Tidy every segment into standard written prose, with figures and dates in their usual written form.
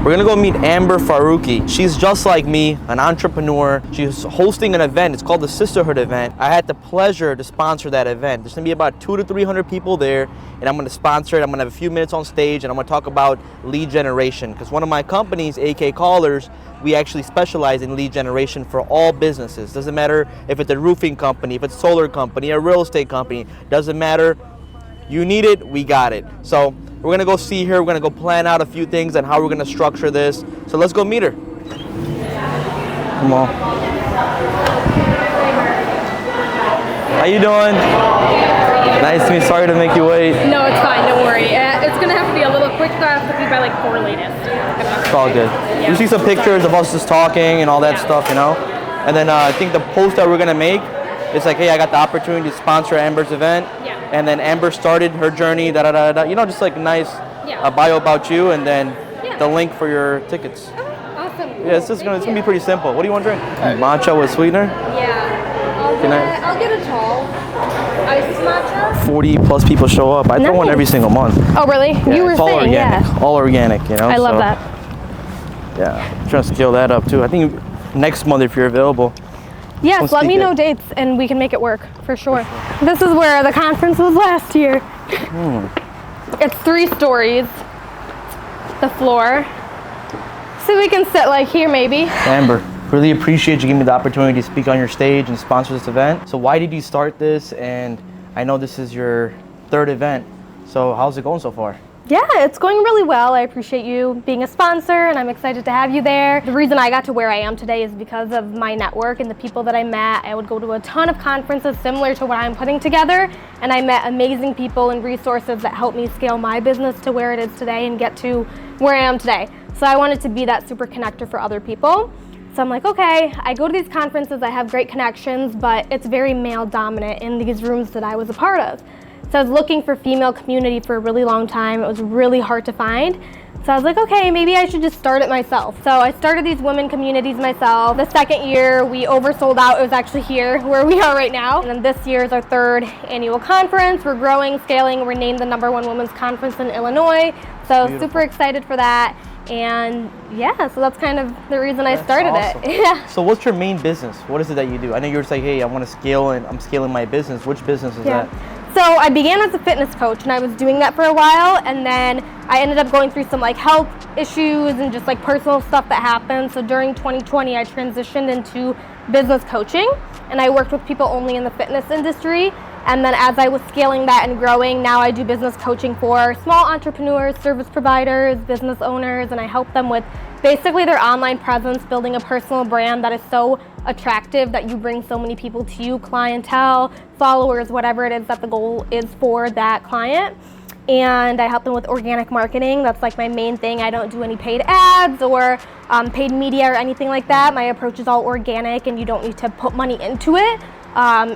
We're gonna go meet Amber Farooqui. She's just like me, an entrepreneur. She's hosting an event. It's called the Sisterhood event. I had the pleasure to sponsor that event. There's gonna be about 200 to 300 people there, and I'm gonna sponsor it. I'm gonna have a few minutes on stage, and I'm gonna talk about lead generation. Because one of my companies, AK Callers, we actually specialize in lead generation for all businesses. Doesn't matter if it's a roofing company, if it's a solar company, a real estate company, doesn't matter. You need it, we got it. So we're gonna go see her, we're gonna go plan out a few things and how we're gonna structure this. So let's go meet her. Come on. How you doing? Nice to meet you. Sorry to make you wait. No, it's fine, don't worry. It's gonna have to be a little quick, so I have to be by like 4 latest. It's all good. Yeah. You see some pictures of us just talking and all that stuff, you know? And then I think the post that we're gonna make, it's like, hey, I got the opportunity to sponsor Amber's event. Yeah. And then Amber started her journey, you know, just like a nice bio about you, and then the link for your tickets. Oh, awesome. Yeah, it's gonna be pretty simple. What do you want to drink? Matcha with sweetener? Yeah. I'll get a tall. Iced matcha. 40 plus people show up. I throw one every single month. Oh, really? Yeah, you were it's all saying, organic. All organic, you know? I love that. Yeah, I'm trying to scale that up too. I think next month if you're available. Yes, let me know dates and we can make it work for sure. This is where the conference was last year. It's 3 stories, the floor. So we can sit like here maybe. Amber, really appreciate you giving me the opportunity to speak on your stage and sponsor this event. So why did you start this? And I know this is your 3rd event. So how's it going so far? Yeah, it's going really well. I appreciate you being a sponsor and I'm excited to have you there. The reason I got to where I am today is because of my network and the people that I met. I would go to a ton of conferences similar to what I'm putting together, and I met amazing people and resources that helped me scale my business to where it is today and get to where I am today. So I wanted to be that super connector for other people. So I'm like, okay, I go to these conferences, I have great connections, but it's very male dominant in these rooms that I was a part of. So I was looking for female community for a really long time. It was really hard to find. So I was like, okay, maybe I should just start it myself. So I started these women communities myself. The 2nd year, we oversold out. It was actually here where we are right now. And then this year is our 3rd annual conference. We're growing, scaling. We're named the #1 women's conference in Illinois. So beautiful. Super excited for that. And yeah, so that's kind of the reason I started awesome. it. Yeah. So what's your main business? What is it that you do? I know you were saying, hey, I want to scale and I'm scaling my business. Which business is that? So I began as a fitness coach and I was doing that for a while, and then I ended up going through some like health issues and just like personal stuff that happened. So during 2020 I transitioned into business coaching and I worked with people only in the fitness industry. And then as I was scaling that and growing, now I do business coaching for small entrepreneurs, service providers, business owners, and I help them with basically their online presence, building a personal brand that is so attractive that you bring so many people to you, clientele, followers, whatever it is that the goal is for that client. And I help them with organic marketing. That's like my main thing. I don't do any paid ads or paid media or anything like that. My approach is all organic and you don't need to put money into it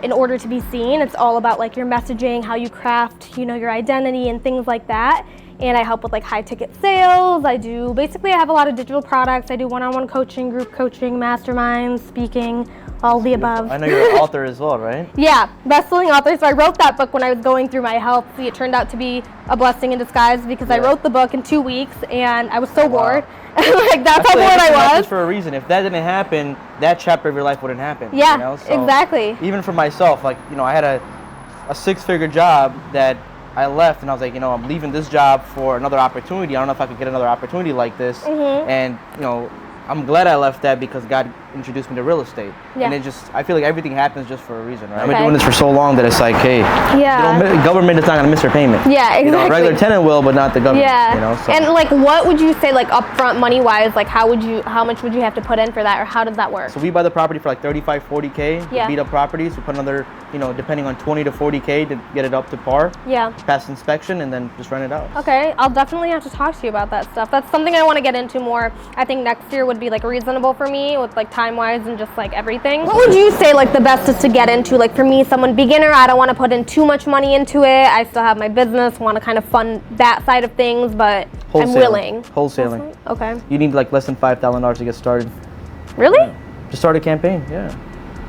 in order to be seen. It's all about like your messaging, how you craft, you know, your identity and things like that. And I help with like high ticket sales. I have a lot of digital products. I do one-on-one coaching, group coaching, masterminds, speaking, all the above. I know you're an author as well, right? Yeah, best-selling author. So I wrote that book when I was going through my health. See, it turned out to be a blessing in disguise because I wrote the book in 2 weeks and I was so bored. Like that's how bored I was. For a reason. If that didn't happen, that chapter of your life wouldn't happen. Yeah, you know? So exactly. Even for myself, like, you know, I had a 6-figure job that I left and I was like, you know, I'm leaving this job for another opportunity. I don't know if I could get another opportunity like this. And, you know, I'm glad I left that because God introduced me to real estate. Yeah. And I feel like everything happens just for a reason, right? I've been doing this for so long that it's like, hey, the government is not going to miss their payment. Yeah, exactly. You know, a regular tenant will, but not the government. Yeah. You know, so. And like, what would you say, like upfront money-wise, like how much would you have to put in for that, or how does that work? So we buy the property for like 35, 40K. Yeah. Beat up properties. We put another, you know, depending on 20 to 40K to get it up to par. Yeah. Pass inspection and then just rent it out. Okay, I'll definitely have to talk to you about that stuff. That's something I want to get into more. I think next year would be like reasonable for me with like time-wise and just like everything. What would you say like the best is to get into? Like for me, someone beginner, I don't want to put in too much money into it. I still have my business, want to kind of fund that side of things, but I'm willing. Wholesaling. Okay. You need like less than $5,000 to get started. Really? Yeah. Just start a campaign, yeah.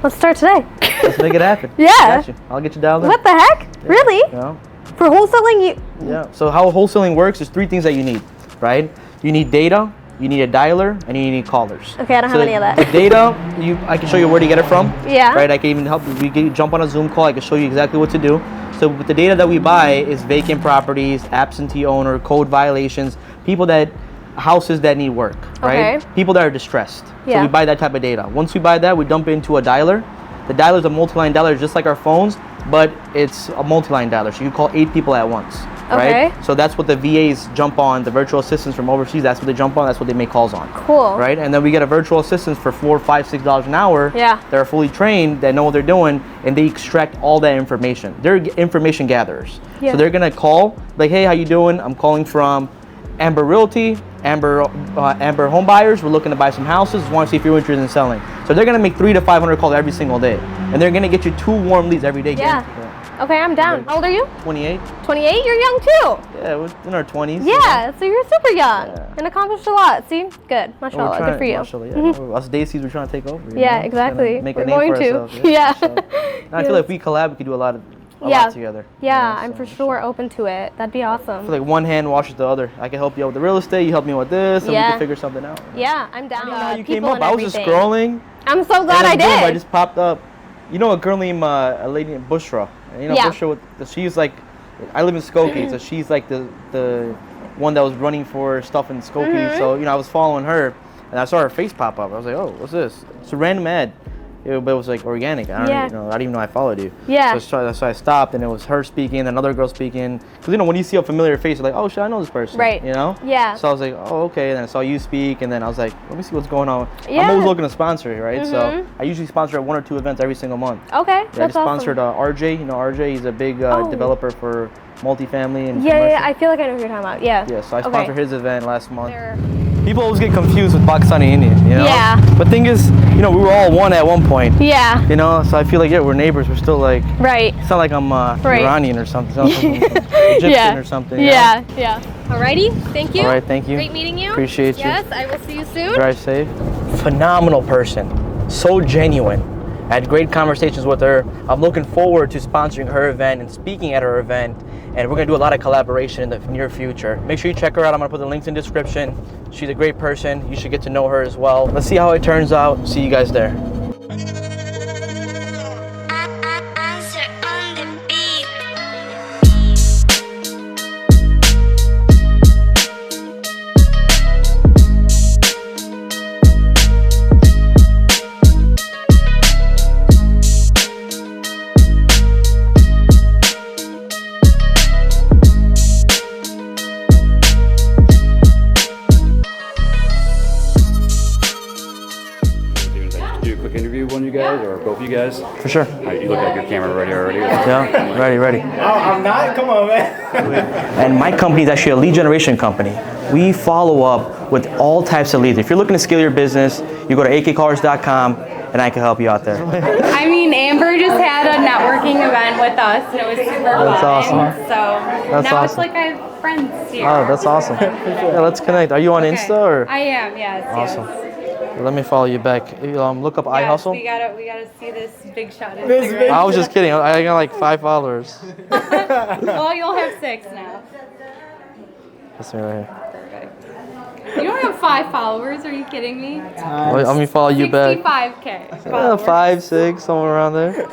Let's start today. Let's make it happen. Yeah. I got you. I'll get you down there. What the heck? Yeah. Really? Yeah. For wholesaling, Yeah. So how wholesaling works is 3 things that you need, right? You need data, you need a dialer, and you need callers. Okay, I don't have any of that. The data, I can show you where to get it from. Yeah. Right, I can even help you. Jump on a Zoom call. I can show you exactly what to do. So with the data that we buy is vacant properties, absentee owner, code violations, houses that need work, right? Okay. People that are distressed. Yeah. So we buy that type of data. Once we buy that, we dump it into a dialer. The dialer is a multi-line dialer, just like our phones, but it's a multi-line dialer. So you call 8 people at once, right? Okay. So that's what the VAs jump on, the virtual assistants from overseas, that's what they jump on, that's what they make calls on. Cool. Right? And then we get a virtual assistants for $4, $5, $6 an hour. Yeah. That are fully trained, that know what they're doing, and they extract all that information. They're information gatherers. Yeah. So they're gonna call, like, hey, how you doing? I'm calling from Amber Realty, Amber Home Buyers. We're looking to buy some houses. Want to see if you're interested in selling. So they're gonna make 300 to 500 calls every single day, and they're gonna get you 2 warm leads every day. Yeah. Okay, I'm down. How old are you? 28. 28? You're young too. Yeah, we're in our 20s. Yeah, so you're super young Yeah. and accomplished a lot. See? Good. Mashallah. Good for you. Mashallah, yeah. Us Daisies, we're trying to take over. You Yeah, know? exactly. Make We're a name going for to. ourselves. Yeah. So, and I feel like if we collab, we could do a lot together. Yeah, you know, I'm so- for sure open to it. That'd be I awesome. feel like one hand washes the other. I can help you out with the real estate, you help me with this, and we Yeah. can figure something out. Yeah, I'm down. How you came People up? and I was just everything. scrolling. I'm so glad I and then boom, I did. just popped up. You know a girl named a lady named Bushra. And you know Yeah. Bushra. She's like, I live in Skokie, so she's like the one that was running for stuff in Skokie. Mm-hmm. So I was following her, and I saw her face pop up. I was like, oh, what's this? It's a random ad. But it was like organic. I Yeah. don't even know I followed you. Yeah. So I stopped, and it was her speaking, another girl speaking. Because when you see a familiar face, you're like, oh shit, I know this person. Right. You know. Yeah. So I was like, oh okay. And then I saw you speak, and then I was like, let me see what's going on. Yeah. I'm always looking to sponsor it, right? So Mhm. I usually sponsor 1 or 2 events every single month. Okay, Yeah, I that's just awesome. sponsored RJ. You know RJ, he's a big Oh. developer for multifamily and Yeah, commercial. I feel like I know who you're talking about. Yeah. Yeah, so I Okay. sponsored his event last month. They're- People always get confused with Pakistani Indian, you know? Yeah. But thing is, we were all one at one point. Yeah. You know, so I feel like, yeah, we're neighbors. We're still like, Right. it's not like I'm Right. Iranian or something. It's not Egyptian Yeah. or something. you know? Yeah. Yeah. Alrighty. Thank you. All right, thank you. Great meeting you. Appreciate you. Yes, I will see you soon. Drive safe. Phenomenal person. So genuine. I had great conversations with her. I'm looking forward to sponsoring her event and speaking at her event. And we're gonna do a lot of collaboration in the near future. Make sure you check her out. I'm gonna put the links in the description. She's a great person. You should get to know her as well. Let's see how it turns out. See you guys there. Answer on the beat. Do a quick interview with one of you guys or both of you guys? For sure. You look like your camera ready already. Yeah, ready. Oh, I'm not? Come on, man. And my company is actually a lead generation company. We follow up with all types of leads. If you're looking to scale your business, you go to akcars.com and I can help you out there. I mean, Amber just had a networking event with us, and it was super That's fun. awesome. So That's now awesome. it's like I have friends here. Oh, that's awesome. Yeah, let's connect. Are you on Okay. Insta or? I am, yes. Awesome. Yes. Let me follow you back. Look up Yes, iHustle. we gotta see this big shot. This Instagram. big- I was just kidding. I got like 5 followers. Well, you'll have 6 now. That's me right here. You don't have 5 followers? Are you kidding me? Wait, let me follow you back. 65K. Yeah, followers. 5, 6, somewhere around there.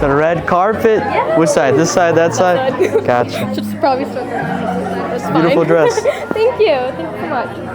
The red carpet. Which side? This side? That side? Gotcha. Should probably start. That's Beautiful fine. dress. Thank you. Thank you so much.